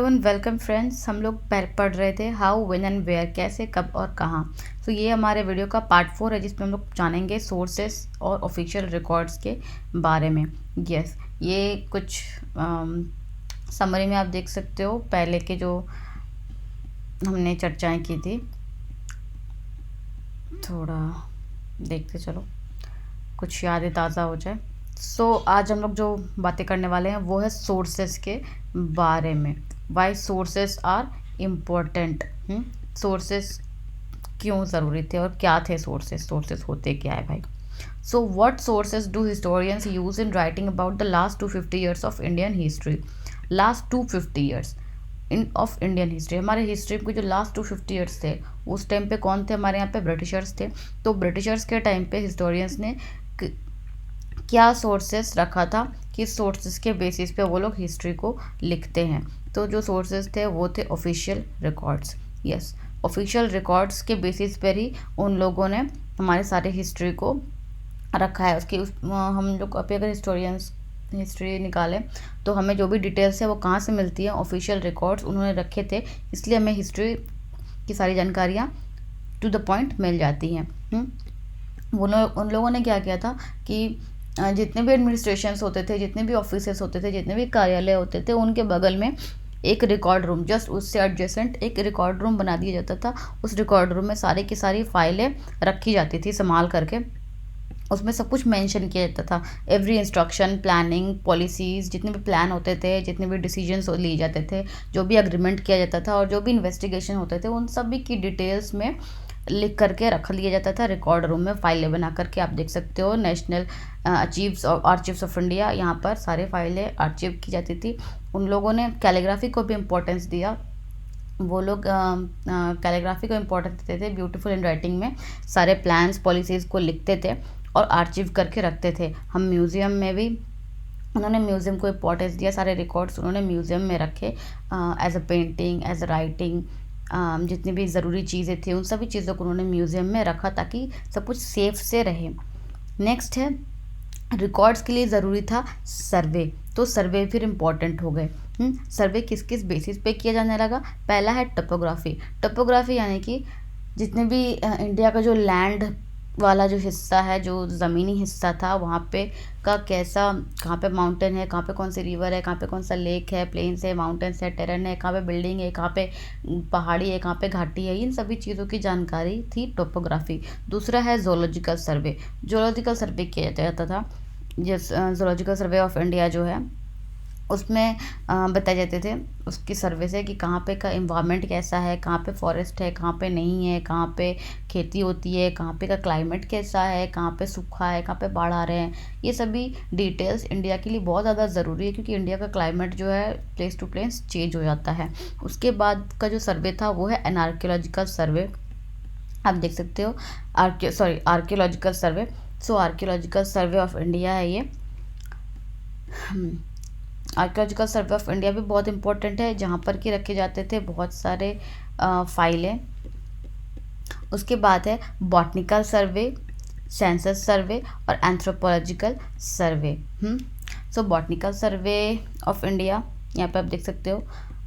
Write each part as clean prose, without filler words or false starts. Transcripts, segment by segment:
Welcome friends. हम लोग पढ़ रहे थे हाउ व्हेन एंड वेयर, कैसे कब और कहाँ। तो ये हमारे वीडियो का पार्ट 4 है जिसमें हम लोग जानेंगे सोर्सेस और ऑफिशियल रिकॉर्ड्स के बारे में। यस, ये कुछ समरी में आप देख सकते हो पहले के जो हमने चर्चाएं की थी। थोड़ा देखते चलो, कुछ यादें ताज़ा हो जाए। आज हम लोग जो बातें करने वाले हैं वो है सोर्सेस के बारे में। Why sources are important. सोर्सेस क्यों ज़रूरी थे और क्या थे सोर्सेस, सोर्सेस होते क्या है भाई। So what sources do historians use in writing about the last 250 years of Indian history. Last 250 years of Indian history, हमारे हिस्ट्री के जो लास्ट 250 ईयर्स थे उस टाइम पे कौन थे? हमारे यहाँ पे ब्रिटिशर्स थे। तो ब्रिटिशर्स के टाइम पे हिस्टोरियंस ने क्या सोर्सेस रखा था, किस सोर्सेस के बेसिस पे वो लोग हिस्ट्री को लिखते हैं। तो जो सोर्सेस थे वो थे official records. Yes, official records के बेसिस पर ही उन लोगों ने हमारे सारे हिस्ट्री को रखा है। हम लोग अभी अगर हिस्ट्री निकालें तो हमें जो भी डिटेल्स है वो कहाँ से मिलती है? ऑफिशियल रिकॉर्ड्स उन्होंने रखे थे, इसलिए हमें हिस्ट्री की सारी जानकारियाँ टू द पॉइंट मिल जाती हैं। उन लोगों ने क्या किया था कि जितने भी एडमिनिस्ट्रेशंस होते थे, जितने भी ऑफिसेस होते थे, जितने भी कार्यालय होते थे, उनके बगल में एक रिकॉर्ड रूम, जस्ट उससे एडजेसेंट एक रिकॉर्ड रूम बना दिया जाता था। उस रिकॉर्ड रूम में सारी की सारी फाइलें रखी जाती थी संभाल करके। उसमें सब कुछ मेंशन किया जाता था, एवरी इंस्ट्रक्शन, प्लानिंग, पॉलिसीज़, जितने भी प्लान होते थे, जितने भी डिसीजंस लिए जाते थे, जो भी अग्रीमेंट किया जाता था और जो भी इन्वेस्टिगेशन होते थे, उन सभी की डिटेल्स में लिख करके रख लिया जाता था रिकॉर्ड रूम में, फाइलें बना करके। आप देख सकते हो नेशनल आर्चीव्स ऑफ इंडिया, यहाँ पर सारे फाइलें आर्चीव की जाती थी। उन लोगों ने कैलीग्राफी को भी इम्पोर्टेंस दिया। वो लोग कैलीग्राफी को इम्पोर्टेंस देते थे, ब्यूटीफुल हैंड राइटिंग में सारे प्लान्स, पॉलिसीज़ को लिखते थे और आर्चीव करके रखते थे। हम म्यूज़ियम में भी, उन्होंने म्यूज़ियम को इम्पोर्टेंस दिया, सारे रिकॉर्ड्स उन्होंने म्यूज़ियम में रखे as a painting, as a writing. जितनी भी ज़रूरी चीज़ें थी उन सभी चीज़ों को उन्होंने म्यूज़ियम में रखा ताकि सब कुछ सेफ से रहे। नेक्स्ट है, रिकॉर्ड्स के लिए ज़रूरी था सर्वे। तो सर्वे फिर इम्पॉर्टेंट हो गए। सर्वे किस किस बेसिस पे किया जाने लगा? पहला है टोपोग्राफी। टोपोग्राफी यानी कि जितने भी इंडिया का जो लैंड वाला जो हिस्सा है, जो ज़मीनी हिस्सा था, वहाँ पे का कैसा, कहाँ पे माउंटेन है, कहाँ पे कौन सी रिवर है, कहाँ पे कौन सा लेक है, प्लेन्स है, माउंटेन्स है, टेरन है, कहाँ पे बिल्डिंग है, कहाँ पे पहाड़ी है, कहाँ पे घाटी है, इन सभी चीज़ों की जानकारी थी टोपोग्राफी। दूसरा है जोलॉजिकल सर्वे। जोलॉजिकल सर्वे किया जाता था, जिस जोलॉजिकल सर्वे ऑफ इंडिया जो है उसमें बताए जाते थे उसकी सर्वे से कि कहाँ पे का इन्वायरमेंट कैसा है, कहाँ पे फॉरेस्ट है, कहाँ पे नहीं है, कहाँ पे खेती होती है, कहाँ पे का क्लाइमेट कैसा है, कहाँ पे सूखा है, कहाँ पे बाढ़ आ रहे हैं। ये सभी डिटेल्स इंडिया के लिए बहुत ज़्यादा ज़रूरी है क्योंकि इंडिया का क्लाइमेट जो है प्लेस टू प्लेस चेंज हो जाता है। उसके बाद का जो सर्वे था वो है एन आर्कियोलॉजिकल सर्वे। आप देख सकते हो archaeological survey. So archaeological survey of India है ये। आर्कियोलॉजिकल सर्वे ऑफ इंडिया भी बहुत इंपॉर्टेंट है, जहाँ पर कि रखे जाते थे बहुत सारे फाइलें। उसके बाद है बॉटनिकल सर्वे, सेंसस सर्वे और anthropological survey. So botanical survey of India, यहाँ पे आप देख सकते हो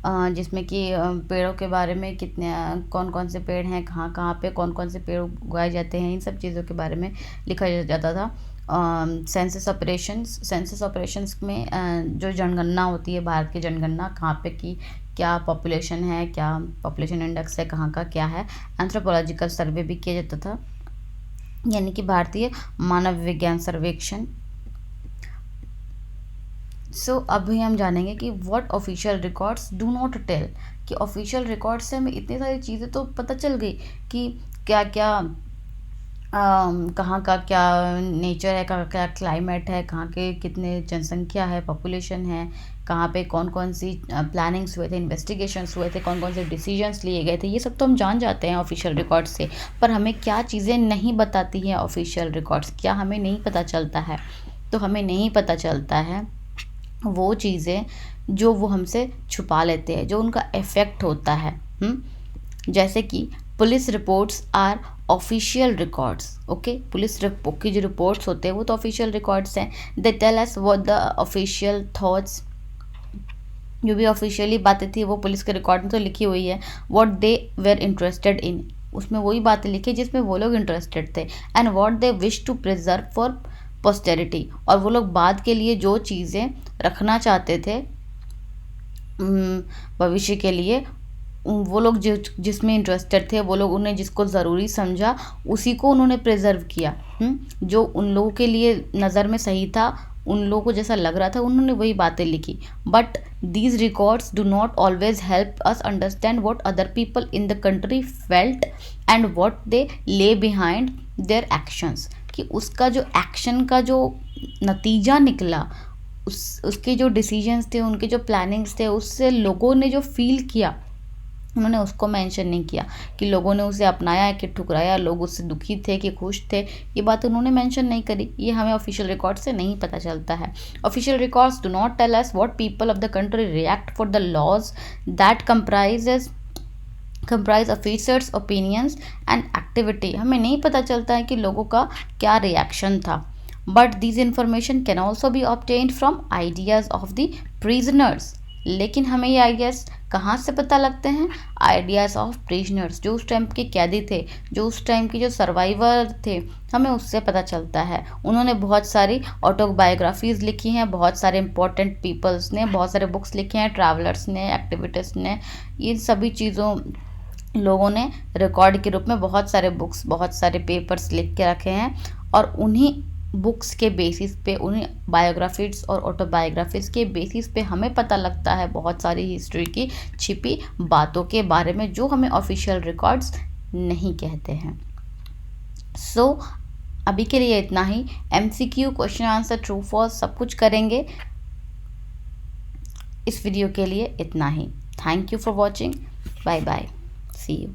जिसमें कि पेड़ों के बारे में कितने कौन कौन से पेड़ हैं, कहाँ कहाँ पे कौन कौन से पेड़ उगाए जाते हैं, इन सब चीज़ों के बारे में लिखा जाता था। सेंसस ऑपरेशंस में जो जनगणना होती है, भारत की जनगणना, कहाँ पे की क्या पॉपुलेशन है, क्या पॉपुलेशन इंडेक्स है, कहाँ का क्या है। एंथ्रोपोलॉजिकल सर्वे भी किया जाता था, यानी कि भारतीय मानव विज्ञान सर्वेक्षण। अभी हम जानेंगे कि what official records do not tell, कि ऑफिशियल रिकॉर्ड्स से हमें इतनी सारी चीज़ें तो पता चल गई कि क्या क्या कहाँ का क्या नेचर है, कहाँ क्या क्लाइमेट है, कहाँ के कितने जनसंख्या है, पॉपुलेशन है, कहाँ पे कौन कौन सी प्लानिंग्स हुए थे, इन्वेस्टिगेशंस हुए थे, कौन कौन से डिसीजंस लिए गए थे। ये सब तो हम जान जाते हैं ऑफिशियल रिकॉर्ड्स से, पर हमें क्या चीज़ें नहीं बताती हैं ऑफिशियल रिकॉर्ड्स, क्या हमें नहीं पता चलता है? तो हमें नहीं पता चलता है वो चीज़ें जो वो हमसे छुपा लेते हैं, जो उनका इफ़ेक्ट होता है। जैसे कि police reports are official records. Okay, police की जो रिपोर्ट्स होते हैं वो तो ऑफिशियल रिकॉर्ड्स हैं। They tell us what the official thoughts जो भी ऑफिशियली बातें थी वो पुलिस के रिकॉर्ड में तो लिखी हुई है, what they were interested in, उसमें वही बातें लिखी जिसमें वो लोग इंटरेस्टेड थे, and what they wish to preserve for posterity, और वो लोग बाद के लिए जो चीज़ें रखना चाहते थे भविष्य के लिए, वो लोग जिसमें इंटरेस्टेड थे, वो लोग उन्हें जिसको ज़रूरी समझा उसी को उन्होंने प्रिजर्व किया। जो उन लोगों के लिए नज़र में सही था, उन लोगों को जैसा लग रहा था, उन्होंने वही बातें लिखी। But these records do not always help us understand what other people in the country felt and what दे ले बिहाइंड देयर एक्शंस, कि उसका जो एक्शन का जो नतीजा निकला, उसके जो डिसीजंस थे, उनके जो प्लानिंग्स थे, उससे लोगों ने जो फील किया, उन्होंने उसको मेंशन नहीं किया कि लोगों ने उसे अपनाया है कि ठुकराया, लोग उससे दुखी थे कि खुश थे, ये बात उन्होंने मेंशन नहीं करी। ये हमें ऑफिशियल रिकॉर्ड से नहीं पता चलता है। Official records do not tell us what people of the country react for the laws that comprise officers opinions and activity. हमें नहीं पता चलता है कि लोगों का क्या रिएक्शन था। But this information can also be obtained from ideas of the prisoners. लेकिन हमें ये आइडियाज़ कहाँ से पता लगते हैं? आइडियाज़ ऑफ प्रिजनर्स, जो उस टाइम के कैदी थे, जो उस टाइम के जो सर्वाइवर थे, हमें उससे पता चलता है। उन्होंने बहुत सारी ऑटोबायोग्राफीज़ लिखी हैं, बहुत सारे इंपॉर्टेंट पीपल्स ने बहुत सारे बुक्स लिखे हैं, ट्रैवलर्स ने, एक्टिविटिस्ट ने, इन सभी चीज़ों लोगों ने रिकॉर्ड के रूप में बहुत सारे बुक्स, बहुत सारे पेपर्स लिख के रखे हैं, और उन्हीं बुक्स के बेसिस पे, उन्हीं बायोग्राफीज और ऑटोबायोग्राफीज के बेसिस पे हमें पता लगता है बहुत सारी हिस्ट्री की छिपी बातों के बारे में, जो हमें ऑफिशियल रिकॉर्ड्स नहीं कहते हैं। सो अभी के लिए इतना ही। MCQ, question answer, true false सब कुछ करेंगे। इस वीडियो के लिए इतना ही। Thank you for watching. Bye bye, see you.